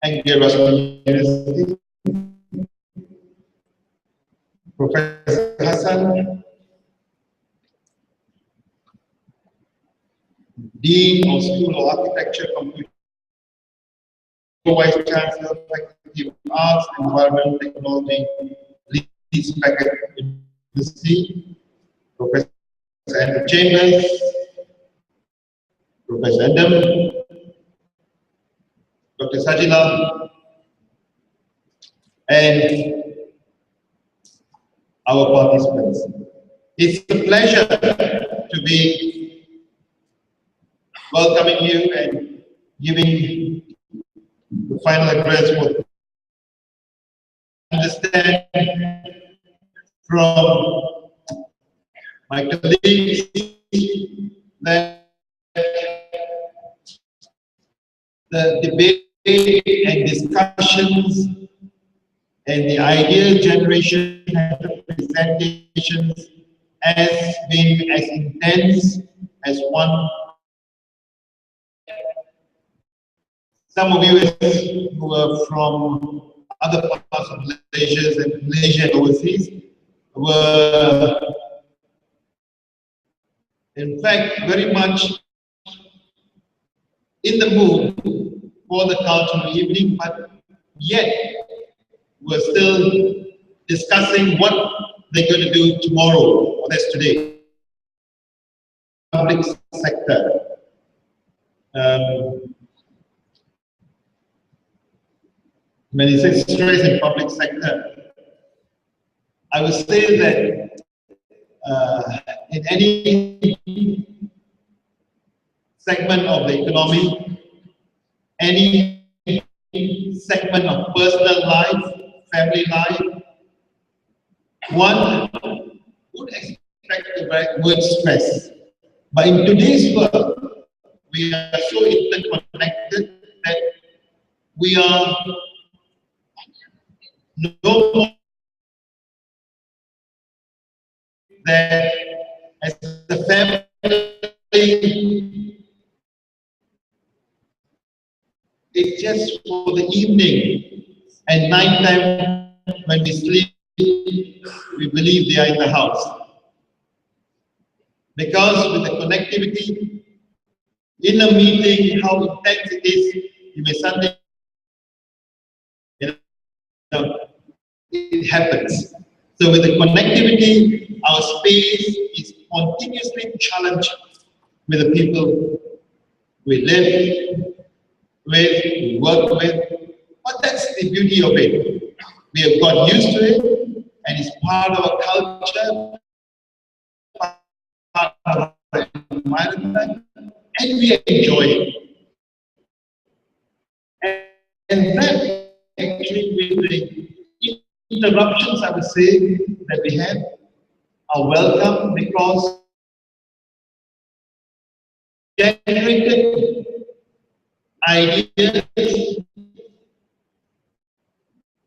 Anglia Ruskin University, Professor Hassan, Dean of School of Architecture, Computer, Vice Chancellor, Faculty of Arts and Environmental Technology, Leeds Packet University, Professor Andrew Chambers, Professor Adam, Dr. Sajila, and our participants. It's a pleasure to be welcoming you and giving the final address for understand from my colleagues that the debate and discussions and the idea generation and presentations has been as intense as one. Some of you who are from other parts of Malaysia and overseas were in fact very much in the mood for the cultural evening, but yet we're still discussing what they're going to do tomorrow, or that's today. Public sector. When you say stress in public sector, I would say that in any segment of the economy, any segment of personal life, family life, one would expect the word stress. But in today's world, we are so interconnected that we are no more that as a family, it's just for the evening and night time when we sleep, we believe they are in the house. Because with the connectivity, in a meeting, how intense it is, you may suddenly, it happens. So with the connectivity, our space is continuously challenged with the people we live with, we work with. But that's the beauty of it. We have got used to it, and it's part of our culture, part of our environment, and we enjoy it. And that actually, with the interruptions, I would say, that we have are welcome because generated ideas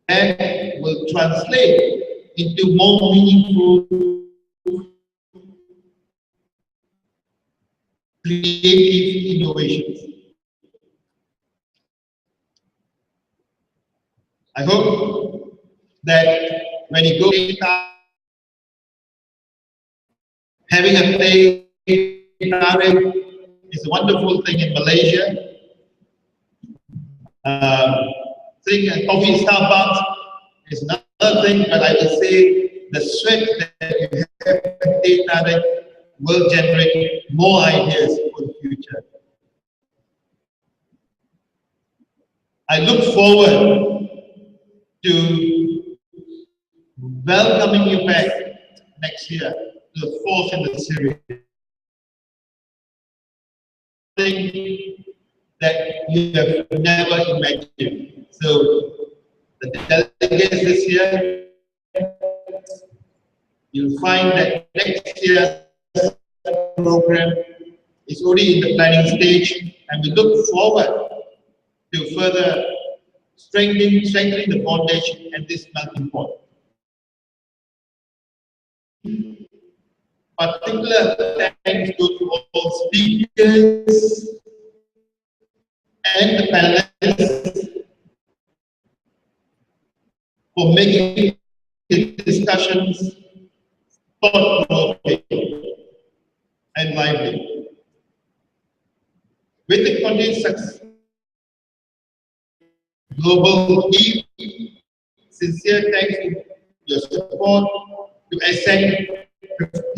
that will translate into more meaningful, creative innovations. I hope that when you go having a play is a wonderful thing in Malaysia. Seeing a coffee in Starbucks is another thing, but I would say the sweat that you have in data will generate more ideas for the future. I look forward to welcoming you back next year to the fourth in the series. Thing that you have never imagined. So the delegates this year, you'll find that next year's program is already in the planning stage, and we look forward to further strengthening the foundation and this melting pot. Particular thanks to all speakers and the panelists for making the discussions thought-provoking and lively. With the continued success Global Eve, sincere thanks to your support to ASCENT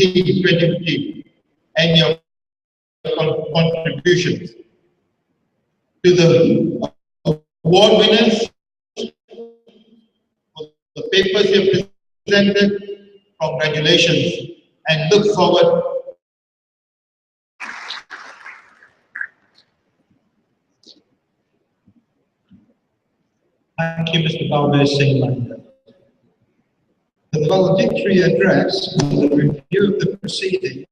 2015 and your contributions. To the award winners for the papers you presented, congratulations and look forward. Thank you, Mr. Balbir Singh. For the valedictory address and the review of the proceedings,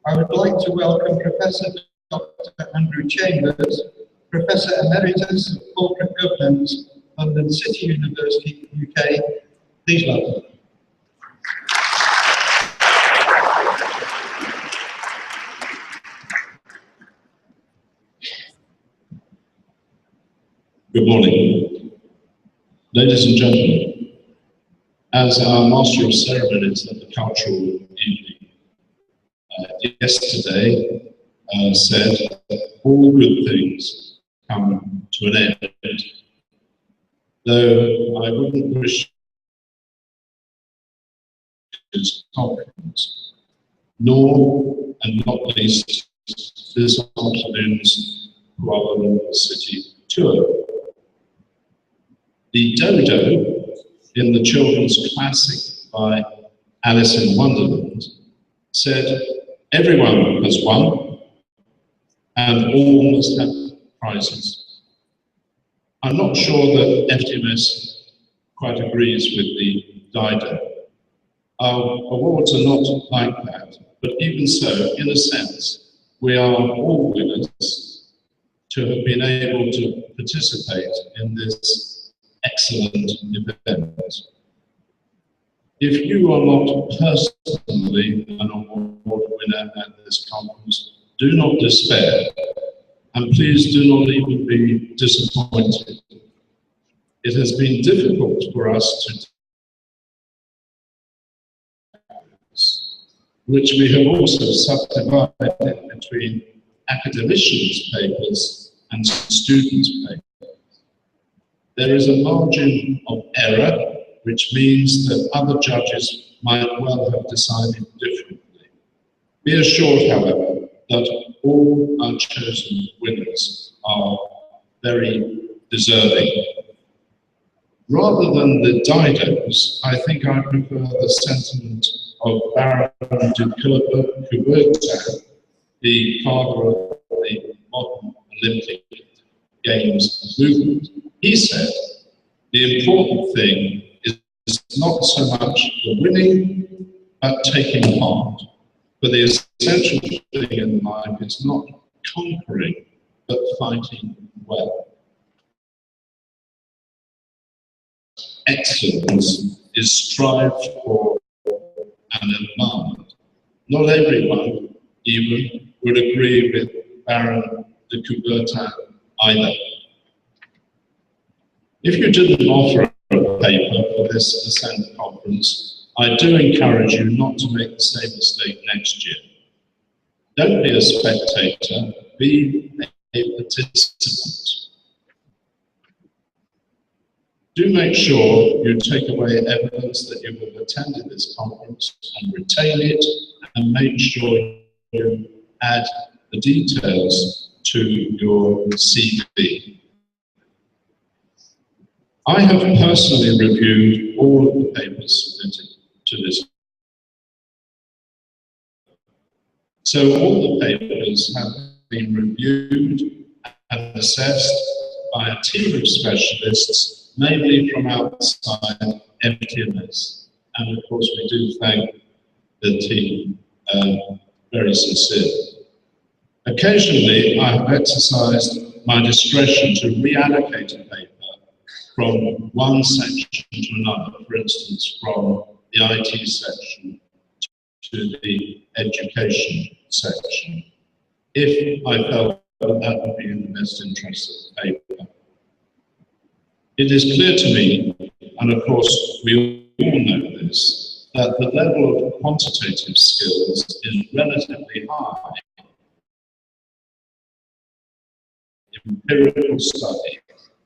I would like to welcome Professor Dr. Andrew Chambers, Professor Emeritus of Corporate Governance, London City University, UK. Please welcome. Good morning. Ladies and gentlemen, as our Master of Ceremonies at the Cultural Evening yesterday said, all good things come to an end. Though I wouldn't wish his conference, nor, and not least, this afternoon's Kuala Lumpur City tour. The dodo in the children's classic by Alice in Wonderland said, everyone has won and all must have prizes. I'm not sure that FTMS quite agrees with the dido. Our awards are not like that, but even so, in a sense, we are all winners to have been able to participate in this excellent event. If you are not personally an award winner at this conference, do not despair, and please do not even be disappointed. It has been difficult for us to which we have also subdivided between academicians' papers and students' papers. There is a margin of error, which means that other judges might well have decided differently. Be assured, however, that all our chosen winners are very deserving. Rather than the didos, I think I prefer the sentiment of Baron de Coubertin, the father of the modern Olympic Games movement. He said, the important thing is not so much the winning, but taking part. For the essential thing in life is not conquering, but fighting well. Excellence is strived for and admired. Not everyone, even, would agree with Baron de Coubertin either. If you didn't offer a paper for this ASCENT conference, I do encourage you not to make the same mistake next year. Don't be a spectator, be a participant. Do make sure you take away evidence that you have attended this conference and retain it, and make sure you add the details to your CV. I have personally reviewed all of the papers submitted to this. So all the papers have been reviewed and assessed by a team of specialists, mainly from outside FTMS. And of course, we do thank the team very sincerely. Occasionally, I have exercised my discretion to reallocate a paper from one section to another, for instance, from the IT section to the education section, if I felt that would be in the best interest of the paper. It is clear to me, and of course we all know this, that the level of quantitative skills is relatively high. Empirical study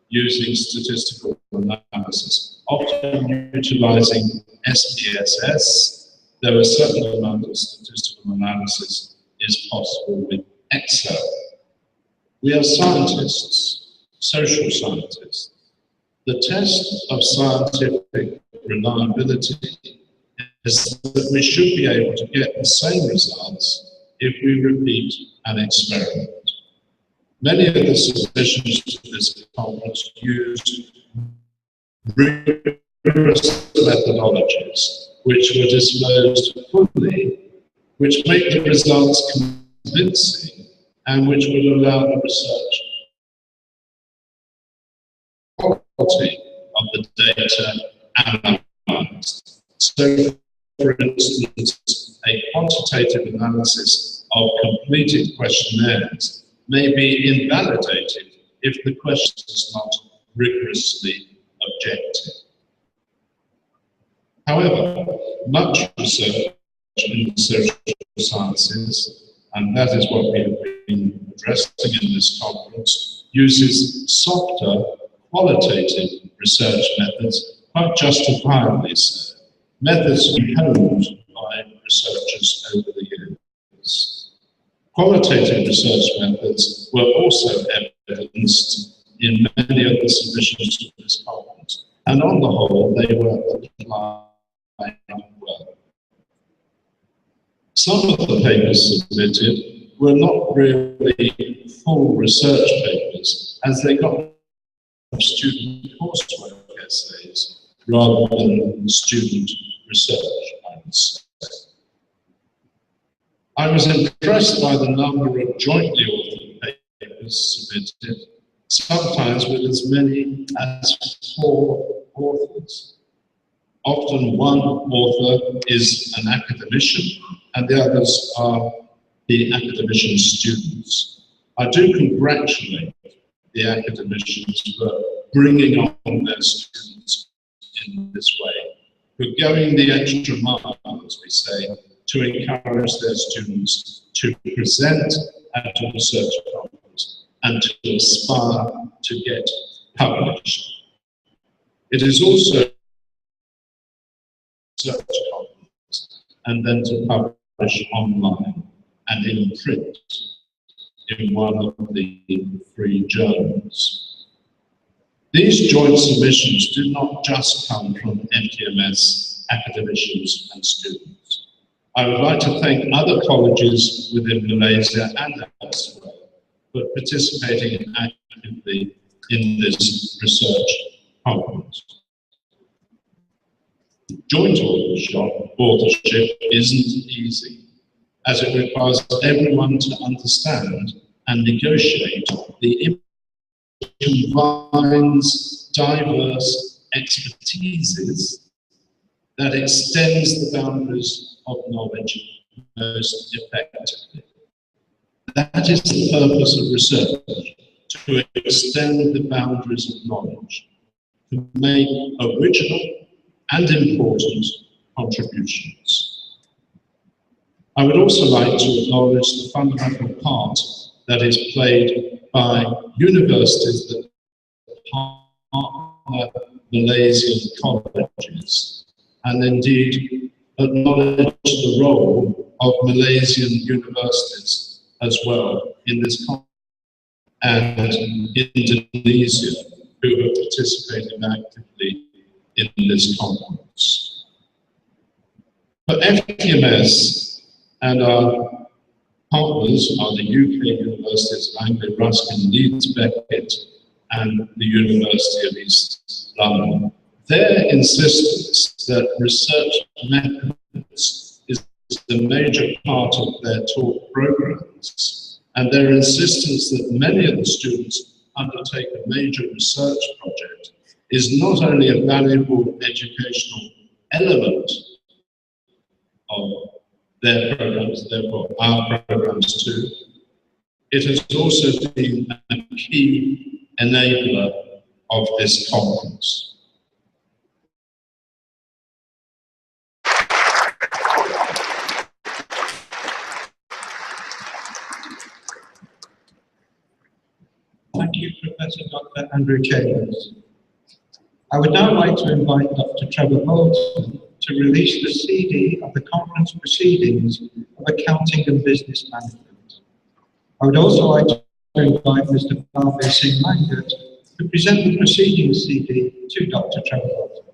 using statistical analysis, often utilizing SPSS, though a certain amount of statistical analysis is possible with Excel. We are scientists, social scientists. The test of scientific reliability is that we should be able to get the same results if we repeat an experiment. Many of the submissions to this conference use rigorous methodologies which were disclosed fully, which make the results convincing and which will allow the research quality of the data analyzed. So, for instance, a quantitative analysis of completed questionnaires may be invalidated if the question is not rigorously objective. However, much research in the social sciences, and that is what we have been addressing in this conference, uses softer, qualitative research methods, quite justifiably so, methods honed by researchers over the years. Qualitative research methods were also evidenced in many of the submissions to this conference, and on the whole, they were applied well. Some of the papers submitted were not really full research papers, as they got student coursework essays rather than student research, I would say. I was impressed by the number of jointly authored papers submitted, sometimes with as many as 4 authors. Often one author is an academician and the others are the academician students. I do congratulate the academicians for bringing on their students in this way, for going the extra mile, as we say, to encourage their students to present at a research conference and to aspire to get published. It is also a research conference and then to publish online and in print in one of the 3 journals. These joint submissions do not just come from NTMS academicians and students. I would like to thank other colleges within Malaysia and elsewhere for participating actively in this research conference. Joint authorship isn't easy, as it requires everyone to understand and negotiate the combines diverse expertises that extends the boundaries of knowledge most effectively. That is the purpose of research, to extend the boundaries of knowledge, to make original and important contributions. I would also like to acknowledge the fundamental part that is played by universities that partner Malaysian colleges, and indeed acknowledge the role of Malaysian universities as well in this conference, and Indonesia, who have participated actively in this conference. For FTMS and our partners are the UK universities of Anglia Ruskin, Leeds, Beckett, and the University of East London. Their insistence that research methods is the major part of their talk programs, and their insistence that many of the students undertake a major research project is not only a valuable educational element of their programs, therefore our programs too. it has also been a key enabler of this conference. Thank you, Professor Dr. Andrew Chambers. I would now like to invite Dr. Trevor Bolton to release the CD of the conference proceedings of Accounting and Business Management. I would also like to invite Mr. Balbir Singh Mangat to present the proceedings CD to Dr. Trevor Bolton.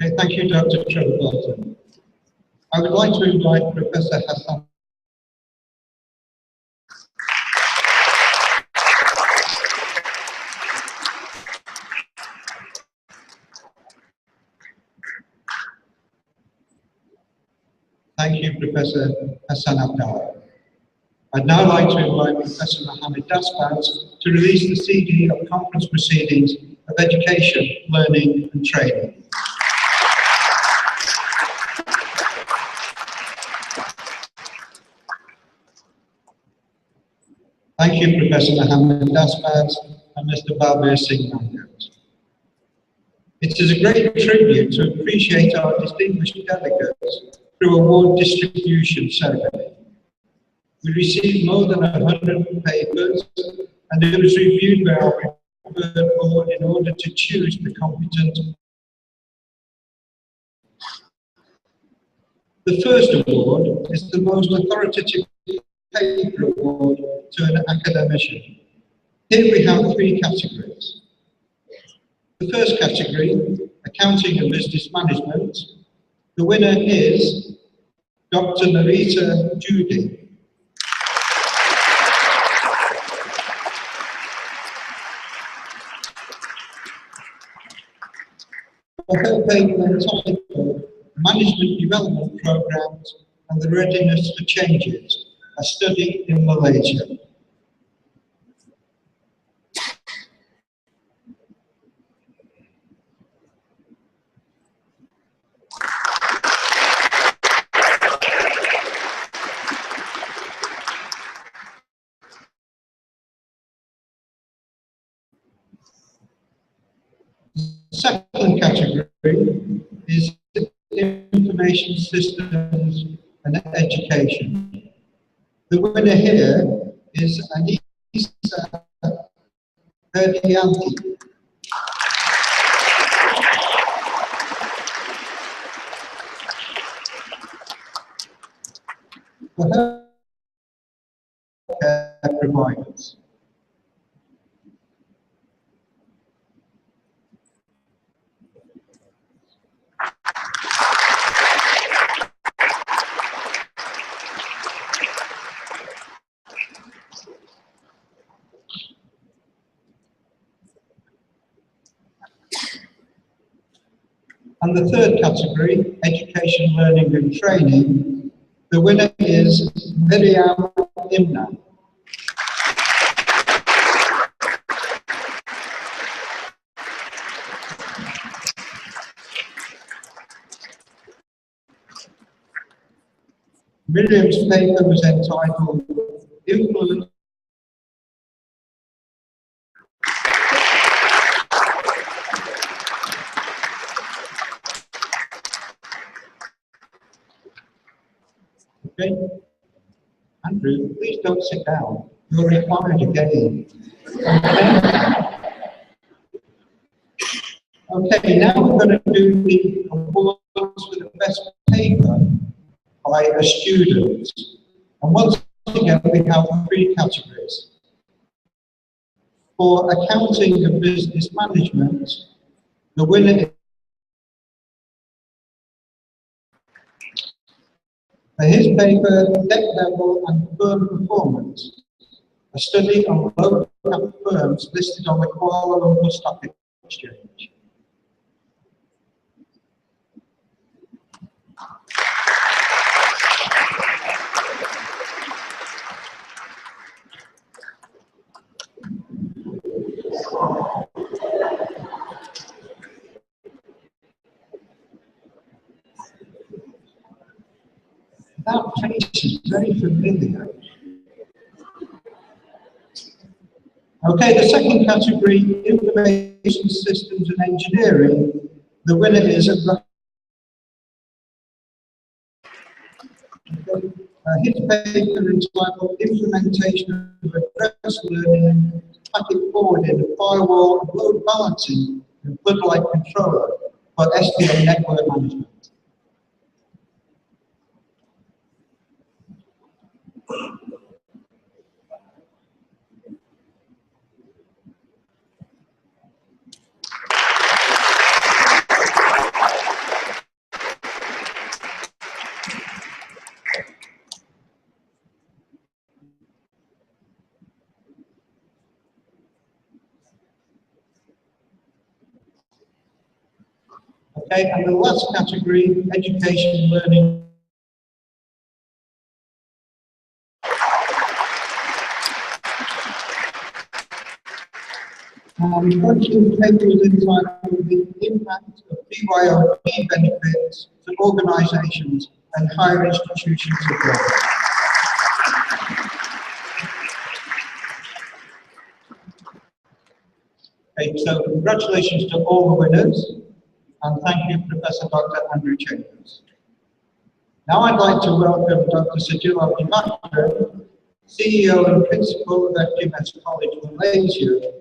Okay, thank you, Dr. Trevor Bolton. I would like to invite Professor Hassan. Thank you, Professor Hassan Abdallah. I'd now like to invite Professor Mohammed Dasbaz to release the CD of conference proceedings of education, learning and training. Thank you, Professor Mohammed Dasbaz and Mr. Balbir Singh Mangat. It is a great tribute to appreciate our distinguished delegates through award distribution ceremony. We received more than 100 papers, and it was reviewed by our preferred board in order to choose the competent. The first award is the most authoritative paper award to an academician. Here we have three categories. The first category, Accounting and Business Management. The winner is Dr. Narita Judy. For her paper entitled Management Development Programs and the Readiness for Changes, a study in Malaysia. The second category is Information Systems and Education. The winner here is Anissa Herdianti. For her care providers. And the third category, Education, Learning and Training, the winner is Miriam Imna. Miriam's paper was entitled Influence . Okay. Andrew, please don't sit down. You're required again. Okay, now we're going to do the awards for the best paper by a student. And once again, we have three categories. For Accounting and Business Management, the winner is for his paper, Debt Level and Firm Performance, a study on low-cap firms listed on the Kuala Lumpur Stock Exchange. That face is very familiar. Okay, the second category, information systems and engineering. The winner is his paper entitled Implementation of Address Learning, Packet Forwarding, Firewall, and Load Balancing and Floodlight Controller for SDN Network Management. Okay, and the last category, education, learning. The question paper is entitled The Impact of BYOP Benefits to Organizations and Higher Institutions Abroad. Okay, so congratulations to all the winners, and thank you, Professor Dr. Andrew Chambers. Now I'd like to welcome Dr. Sajil Abdibakar, CEO and Principal of FGMS College Malaysia,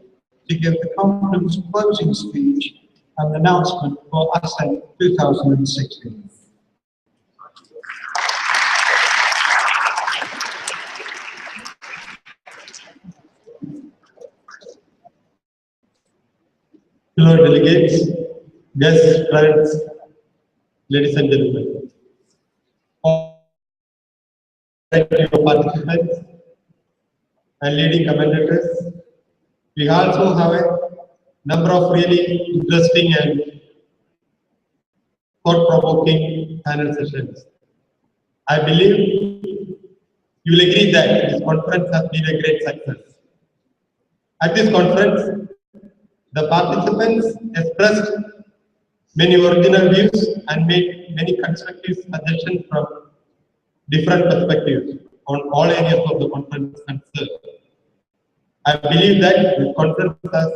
to give the conference closing speech and announcement for ASCENT 2016. Hello, delegates, guests, friends, ladies and gentlemen. Thank you for participants and leading commentators. We also have a number of really interesting and thought-provoking panel sessions. I believe you will agree that this conference has been a great success. At this conference, the participants expressed many original views and made many constructive suggestions from different perspectives on all areas of the conference concerned. I believe that this conference has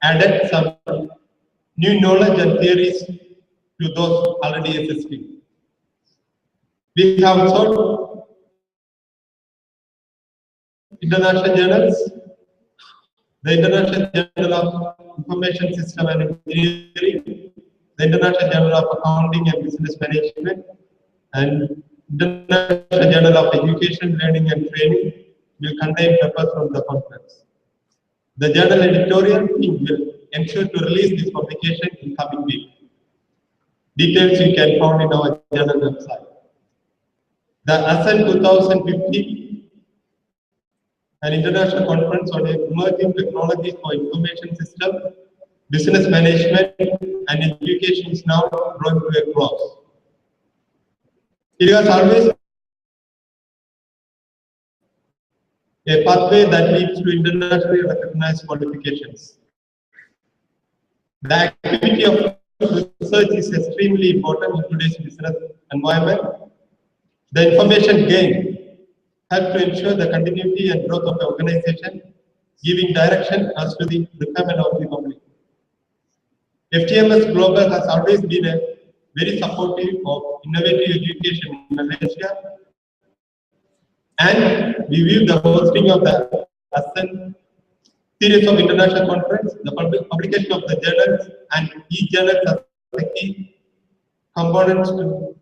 added some new knowledge and theories to those already existing. We have sought international journals, the International Journal of Information System and Engineering, the International Journal of Accounting and Business Management, and International Journal of Education, Learning and Training will contain papers from the conference. The journal editorial team will ensure to release this publication in coming week. Details you can find in our journal website. The ASCENT 2015, an international conference on emerging technologies for information system, business management, and education is now drawing to a close. It has always a pathway that leads to internationally recognized qualifications. The activity of research is extremely important in today's business environment. The information gained helps to ensure the continuity and growth of the organization, giving direction as to the requirement of the public. FTMS Global has always been a very supportive of innovative education in Malaysia, and we view the hosting of the ASCENT series of international conference, the publication of the journals and e-journals as the key components to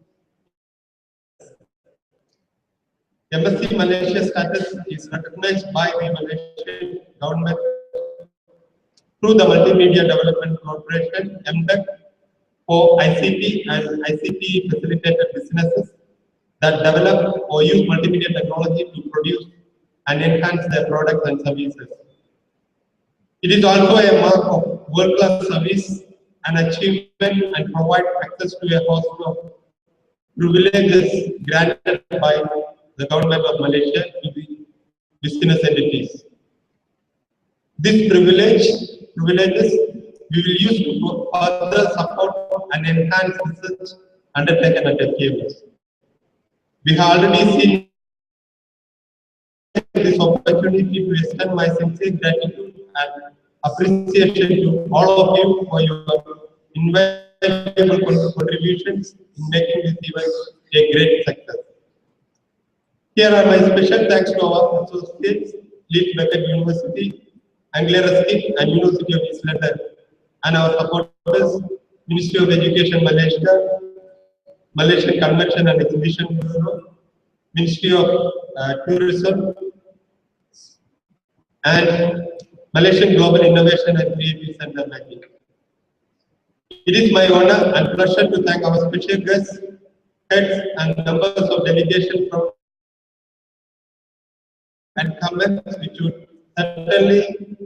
MSc Malaysia status is recognized by the Malaysian government through the Multimedia Development Corporation, MDEC, for ICT and ICT facilitated businesses that develop or use multimedia technology to produce and enhance their products and services. It is also a mark of world-class service and achievement and provide access to a host of privileges granted by the government of Malaysia to the business entities. These privileges we will use to further support and enhance research undertaken at FKMS. We have already seen this opportunity to extend my sincere gratitude and appreciation to all of you for your invaluable contributions in making this event a great success. Here are my special thanks to our associates, Leeds Beckett University, Anglia-Ruskin and University of East London, and our supporters, Ministry of Education Malaysia, Malaysian Convention and Exhibition Bureau, Ministry of Tourism, and Malaysian Global Innovation and Creative Center Banking. It is my honor and pleasure to thank our special guests, heads and members of delegation from and comments which would certainly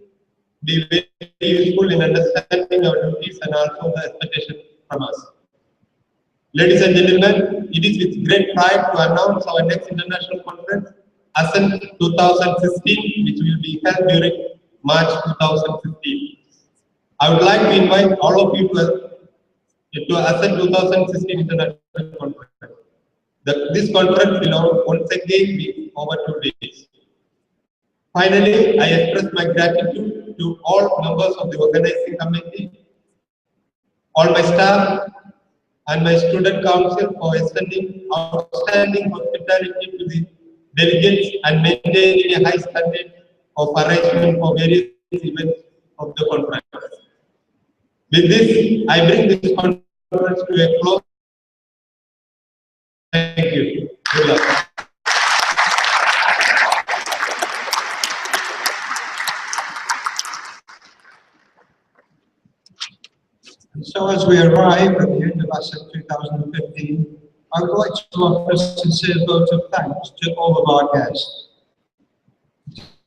be very useful in understanding our duties and also the expectation from us. Ladies and gentlemen, it is with great pride to announce our next international conference, ASCENT 2016, which will be held during March 2015. I would like to invite all of you to ASCENT 2016 International Conference. This conference will once again be over 2 days. Finally, I express my gratitude to all members of the organizing committee, all my staff, and my student council for extending outstanding hospitality to the delegates and maintaining a high standard of arrangement for various events of the conference. With this, I bring this conference to a close. Thank you. Good luck. So as we arrive at the end of ASCENT 2015, I would like to offer a sincere vote of thanks to all of our guests.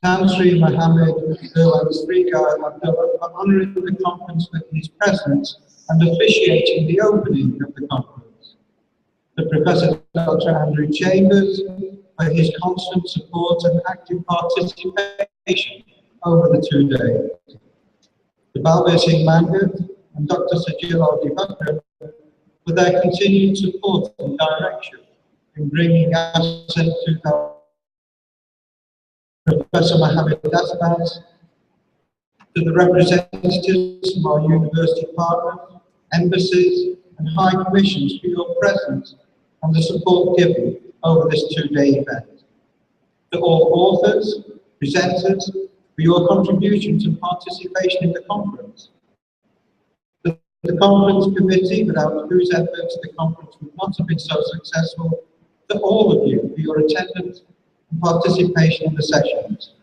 Tan Sri Mohammed Irwan Srigar Abdullah for honouring the conference with his presence and officiating the opening of the conference. To Professor Dr. Andrew Chambers for his constant support and active participation over the 2 days. To Balbir Singh Mangat and Dr. Sajil Aldibakar for their continued support and direction in bringing ASCENT 2000. Professor Mohammed Dasbaz, to the representatives from our university partners, embassies and high commissions for your presence and the support given over this 2-day event. To all authors, presenters, for your contributions and participation in the conference. To the conference committee, without whose efforts the conference would not have been so successful. To all of you for your attendance and participation in the sessions.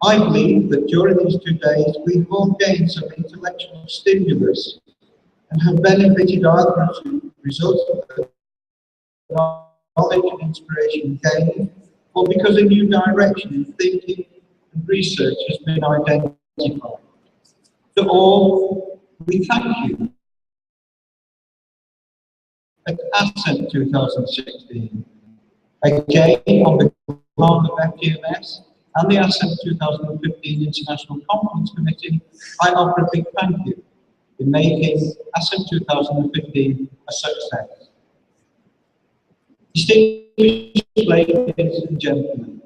I believe that during these 2 days we have all gained some intellectual stimulus and have benefited either as a result of the knowledge and inspiration gained, or because a new direction in thinking and research has been identified. To all, we thank you. At ASCENT 2016, again on behalf of FGMS and the ASCENT 2015 International Conference Committee, I offer a big thank you in making ASCENT 2015 a success. Distinguished ladies and gentlemen,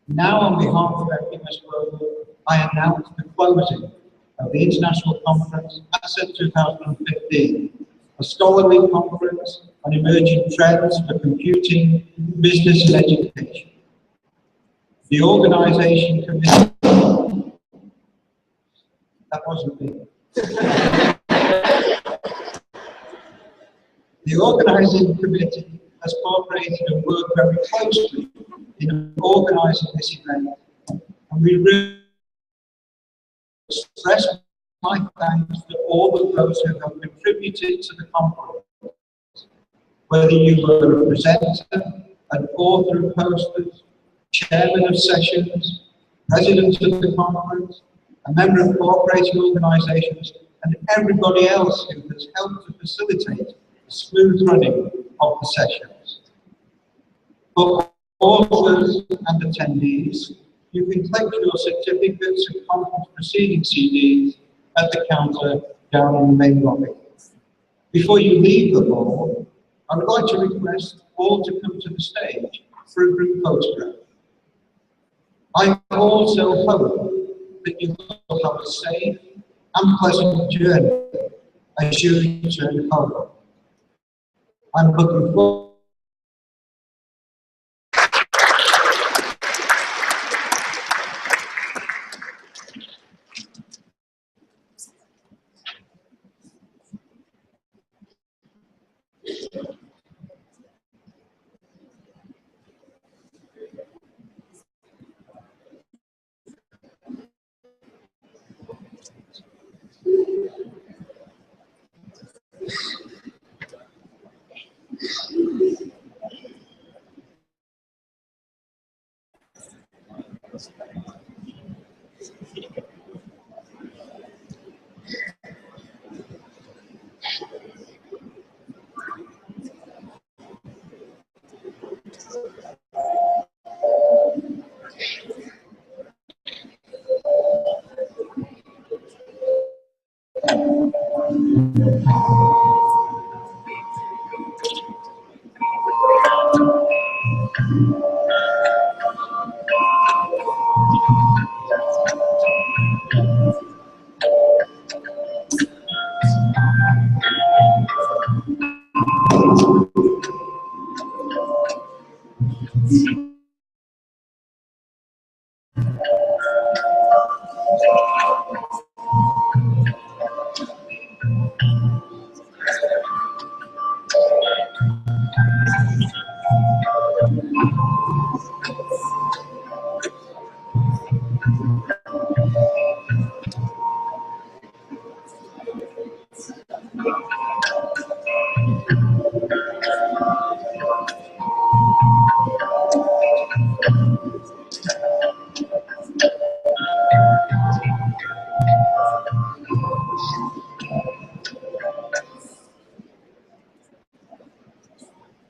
now on behalf of FGMS Global, I announce the closing of the International Conference ASCENT 2015, a scholarly conference on emerging trends for computing, business and education. The organisation committee, that wasn't me. The organising committee has cooperated and worked very closely in organising this event, and we really express my thanks to all of those who have contributed to the conference. Whether you were a presenter, an author of posters, chairman of sessions, president of the conference, a member of cooperating organisations, and everybody else who has helped to facilitate the smooth running of the sessions. For authors and attendees, you can collect your certificates and conference proceeding CDs at the counter down in the main lobby. Before you leave the hall, I would like to request all to come to the stage for a group photograph. I also hope that you will have a safe and pleasant journey as you return home. I'm looking forward.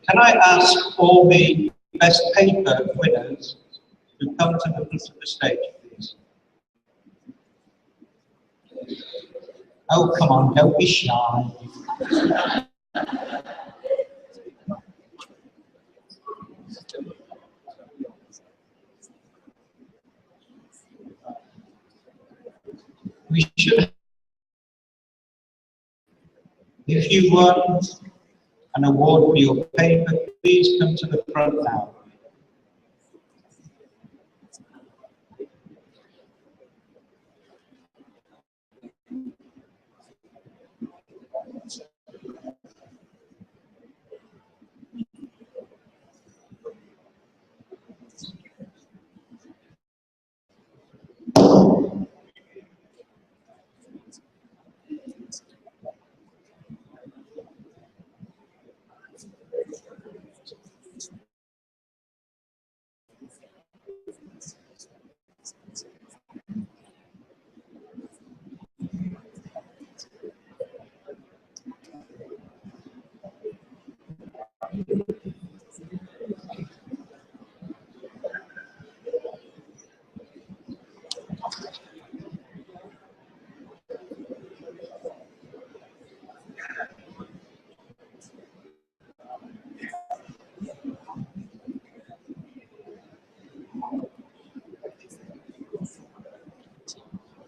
Can I ask all the best paper winners to come to the front of the stage, please? Oh, come on, don't be shy. We should. If you want an award for your paper, please come to the front now.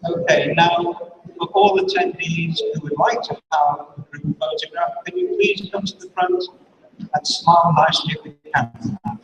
Okay, now for all attendees who would like to have a group photograph, can you please come to the front and smile nicely at the camera?